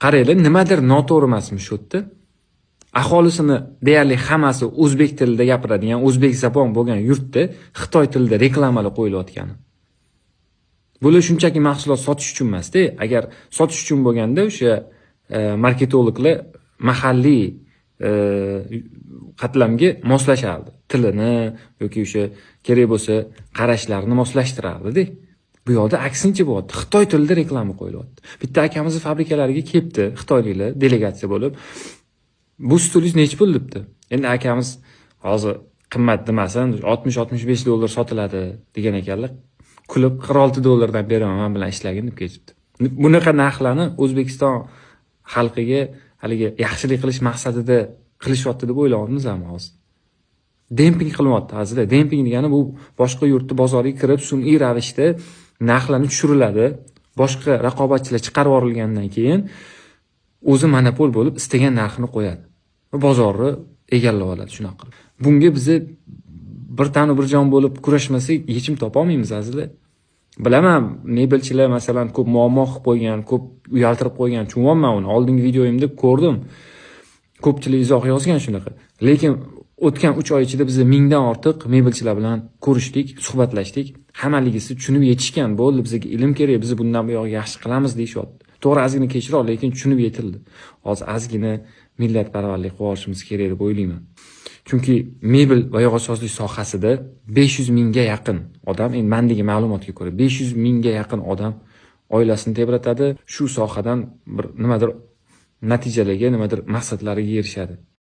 Qaranglar, nimadir noto'g'ri emasmi shu yerda? Aholisini deyarli hammasi o'zbek tilida gapiradigan, o'zbek zabon bo'lgan yurtda xitoy tilida reklamalar qo'yilayotgani. Bular shunchaki mahsulot sotish uchun emas-da. Agar sotish uchun bo'lganda o'sha marketologlar mahalliy qatlamga moslashardi. Tilini yoki o'sha kerak bo'lsa qarashlarini moslashtirardi-da. Bu yoqda aksincha bo'lyapti. Xitoy tilida reklama qo'yilyapti. Bitta akamiz fabrikalariga kelibdi, xitoyliklar delegatsiya bo'lib. Bu stolingiz necha pul debdi. Endi akamiz hozir qimmat demasin, 60-65 dollar sotiladi degan ekanlar. Kulib 46 dollardan beraman, men bilan ishlagin deb ketibdi. Bunaqa narxlarni O'zbekiston xalqiga haligi yaxshilik qilish maqsadida qilishyapti deb o'ylayapmiz ham hozir. Demping qilyapti azizlar. Demping degani bu boshqa yurtni bozoriga kirib sun'iy ravishda narxlarni tushiriladi. Boshqa raqobatchilar chiqarib yuborilgandan keyin o'zi monopol bo'lib istagan narxini qo'yadi. Bozorni egallab oladi shunaqa. Bunga biz bir tanu bir jon bo'lib kurashmasak yechim topa olmaymiz azizlar. Bilaman, mebelchilar masalan ko'p muammo qilib qo'ygan, ko'p uyaltirib qo'ygan. Tushunmayman uni. Oldingi videoyimda ko'rdim. Ko'pchilik izoh yozgan shunaqa. Lekin o'tgan 3 oy ichida biz mingdan ortiq mebelchilar bilan ko'rishdik, suhbatlashdik. Hammaligisi tushunib yetishgan. Bo'ldi, bizga ilm kerak, biz bundan bu yo'q yaxshi qilamiz deyishyapti. To'g'ri ozgina kechroq, lekin tushunib yetildi. Hozir ozgina millatparvarlik qilib olishimiz kerak deb o'ylayman. Chunki mebel va yog'ochsozlik sohasida 500 mingga yaqin odam, endi mendagi ma'lumotga ko'ra 500 mingga yaqin odam oilasini tebratadi. Shu sohadan bir nimadir natijalarga, nimadir maqsadlariga erishadi.